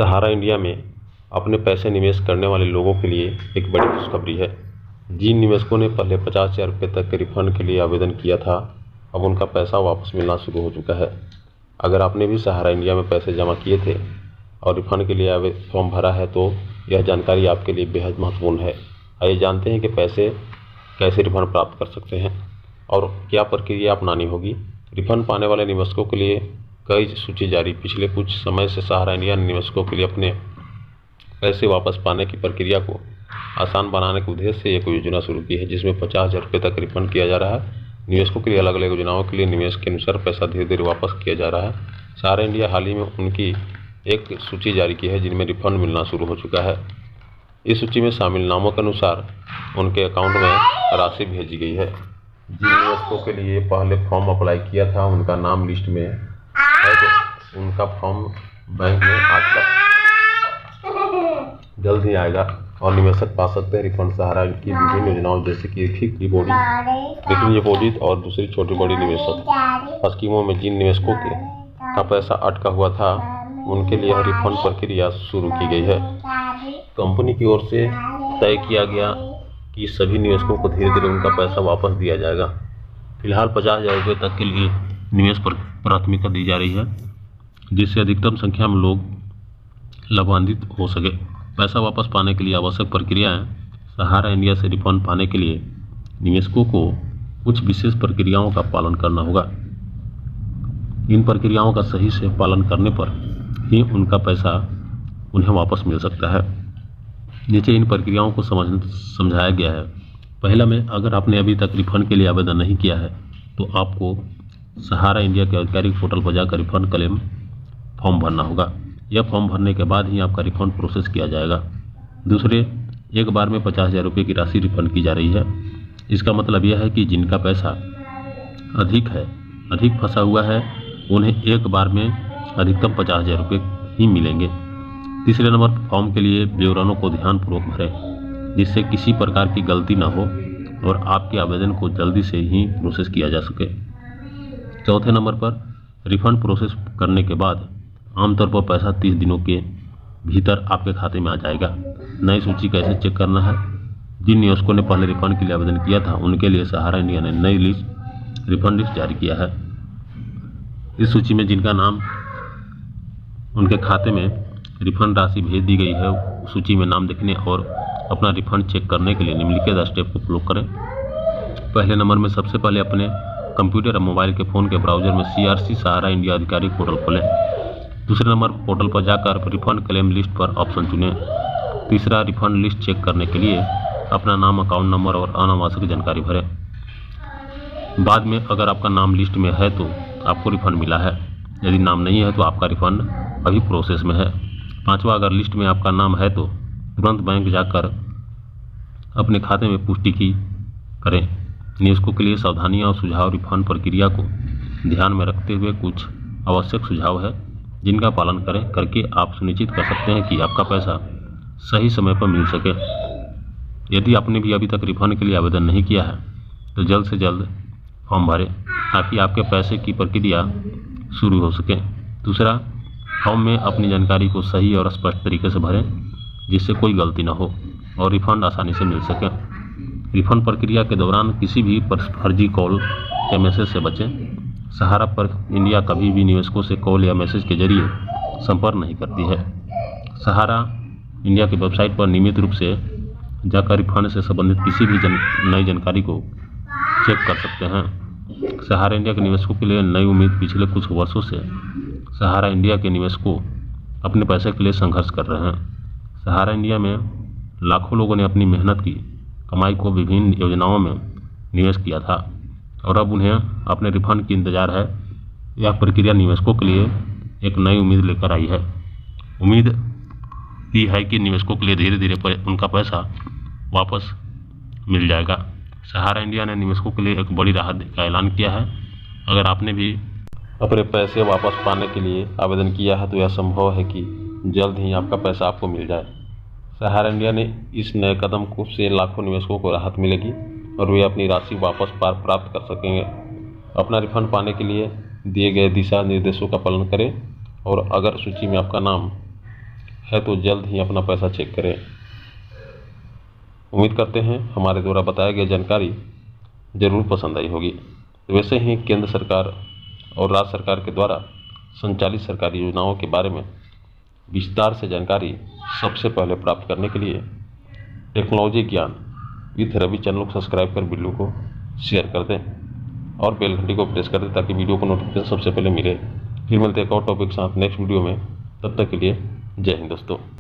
सहारा India में अपने पैसे निवेश करने वाले लोगों के लिए एक बड़ी खुशखबरी है। जिन निवेशकों ने पहले 50,000 रुपये तक के रिफंड के लिए आवेदन किया था, अब उनका पैसा वापस मिलना शुरू हो चुका है। अगर आपने भी सहारा इंडिया में पैसे जमा किए थे और रिफंड के लिए फॉर्म भरा है तो यह जानकारी आपके लिए बेहद महत्वपूर्ण है। आइए जानते हैं कि पैसे कैसे रिफंड प्राप्त कर सकते हैं और क्या प्रक्रिया अपनानी होगी। रिफंड पाने वाले निवेशकों के लिए कई सूची जारी। पिछले कुछ समय से सहारा इंडिया ने निवेशकों के लिए अपने पैसे वापस पाने की प्रक्रिया को आसान बनाने के उद्देश्य से एक योजना शुरू की है, जिसमें 50,000 रुपये तक रिफंड किया जा रहा है। निवेशकों के लिए अलग अलग योजनाओं के लिए निवेश के अनुसार पैसा धीरे धीरे वापस किया जा रहा है। सहारा इंडिया हाल ही में उनकी एक सूची जारी की है जिनमें रिफंड मिलना शुरू हो चुका है। इस सूची में शामिल नामों के अनुसार उनके अकाउंट में राशि भेजी गई है। जिन निवेशकों के लिए पहले फॉर्म अप्लाई किया था उनका नाम लिस्ट में है तो उनका फॉर्म बैंक में आज तक जल्द ही आएगा और निवेशक पा सकते हैं रिफंड। सहारा की विभिन्न योजनाओं जैसे कि फिक्स्ड डिपॉजिट और दूसरी छोटी बड़ी निवेशक स्कीमों में जिन निवेशकों का पैसा अटका हुआ था उनके लिए रिफंड प्रक्रिया शुरू की गई है। कंपनी की ओर से तय किया गया कि सभी निवेशकों को धीरे धीरे उनका पैसा वापस दिया जाएगा। फिलहाल 50,000 रुपये तक के लिए निवेश पर प्राथमिकता दी जा रही है, जिससे अधिकतम संख्या में लोग लाभान्वित हो सके। पैसा वापस पाने के लिए आवश्यक प्रक्रियाएं। सहारा इंडिया से रिफंड पाने के लिए निवेशकों को कुछ विशेष प्रक्रियाओं का पालन करना होगा। इन प्रक्रियाओं का सही से पालन करने पर ही उनका पैसा उन्हें वापस मिल सकता है। नीचे इन प्रक्रियाओं को समझाया गया है। पहला में, अगर आपने अभी तक रिफंड के लिए आवेदन नहीं किया है तो आपको सहारा इंडिया के आधिकारिक पोर्टल पर जाकर रिफंड क्लेम फॉर्म भरना होगा। यह फॉर्म भरने के बाद ही आपका रिफंड प्रोसेस किया जाएगा। दूसरे, एक बार में 50,000 रुपये की राशि रिफंड की जा रही है। इसका मतलब यह है कि जिनका पैसा अधिक फंसा हुआ है उन्हें एक बार में अधिकतम 50,000 रुपये ही मिलेंगे। तीसरे नंबर, फॉर्म के लिए विवरणों को ध्यानपूर्वक भरें जिससे किसी प्रकार की गलती न हो और आपके आवेदन को जल्दी से ही प्रोसेस किया जा सके। चौथे नंबर पर, रिफंड प्रोसेस करने के बाद आमतौर पर पैसा 30 दिनों के भीतर आपके खाते में आ जाएगा। नई सूची कैसे चेक करना है? जिन निवेशकों ने पहले रिफंड के लिए आवेदन किया था उनके लिए सहारा इंडिया ने नई रिफंड लिस्ट जारी किया है। इस सूची में जिनका नाम उनके खाते में रिफंड राशि भेज दी गई है, सूची में नाम देखने और अपना रिफंड चेक करने के लिए निम्नलिखित स्टेप को फॉलो करें। पहले नंबर में सबसे पहले अपने कंप्यूटर और मोबाइल के फ़ोन के ब्राउज़र में CRC सहारा इंडिया आधिकारिक पोर्टल खोलें। दूसरे नंबर, पोर्टल पर जाकर रिफंड क्लेम लिस्ट पर ऑप्शन चुनें। तीसरा, रिफंड लिस्ट चेक करने के लिए अपना नाम, अकाउंट नंबर और अनावश्यक जानकारी भरें। बाद में अगर आपका नाम लिस्ट में है तो आपको रिफंड मिला है, यदि नाम नहीं है तो आपका रिफंड अभी प्रोसेस में है। पांचवा, अगर लिस्ट में आपका नाम है तो तुरंत बैंक जाकर अपने खाते में पुष्टि की करें। निवेशकों के लिए सावधानियां और सुझाव। रिफंड प्रक्रिया को ध्यान में रखते हुए कुछ आवश्यक सुझाव है जिनका पालन करके आप सुनिश्चित कर सकते हैं कि आपका पैसा सही समय पर मिल सके। यदि आपने भी अभी तक रिफंड के लिए आवेदन नहीं किया है तो जल्द से जल्द फॉर्म भरें ताकि आपके पैसे की प्रक्रिया शुरू हो सके। दूसरा, फॉर्म में अपनी जानकारी को सही और स्पष्ट तरीके से भरें जिससे कोई गलती न हो और रिफंड आसानी से मिल सके। रिफंड प्रक्रिया के दौरान किसी भी फर्जी कॉल या मैसेज से बचें। सहारा इंडिया कभी भी निवेशकों से कॉल या मैसेज के जरिए संपर्क नहीं करती है। सहारा इंडिया की वेबसाइट पर नियमित रूप से जाकर रिफंड से संबंधित किसी भी नई जानकारी को चेक कर सकते हैं। सहारा इंडिया के निवेशकों के लिए नई उम्मीद। पिछले कुछ वर्षों से सहारा इंडिया के निवेशकों अपने पैसे के लिए संघर्ष कर रहे हैं। सहारा इंडिया में लाखों लोगों ने अपनी मेहनत की कमाई को विभिन्न योजनाओं में निवेश किया था और अब उन्हें अपने रिफंड की इंतजार है। यह प्रक्रिया निवेशकों के लिए एक नई उम्मीद लेकर आई है। उम्मीद ही है कि निवेशकों के लिए धीरे धीरे उनका पैसा वापस मिल जाएगा। सहारा इंडिया ने निवेशकों के लिए एक बड़ी राहत का ऐलान किया है। अगर आपने भी अपने पैसे वापस पाने के लिए आवेदन किया है तो यह संभव है कि जल्द ही आपका पैसा आपको मिल जाए। सहारा इंडिया ने इस नए कदम से लाखों निवेशकों को राहत मिलेगी और वे अपनी राशि वापस प्राप्त कर सकेंगे। अपना रिफंड पाने के लिए दिए गए दिशा निर्देशों का पालन करें और अगर सूची में आपका नाम है तो जल्द ही अपना पैसा चेक करें। उम्मीद करते हैं हमारे द्वारा बताया गया जानकारी जरूर पसंद आई होगी। तो वैसे ही केंद्र सरकार और राज्य सरकार के द्वारा संचालित सरकारी योजनाओं के बारे में विस्तार से जानकारी सबसे पहले प्राप्त करने के लिए टेक्नोलॉजी ज्ञान विथ रवि चैनल को सब्सक्राइब कर वीडियो को शेयर कर दें और बेल घंटी को प्रेस कर दें ताकि वीडियो को नोटिफिकेशन सबसे पहले मिले। फिर मिलते हैं एक और टॉपिक के साथ नेक्स्ट वीडियो में। तब तक के लिए जय हिंद दोस्तों।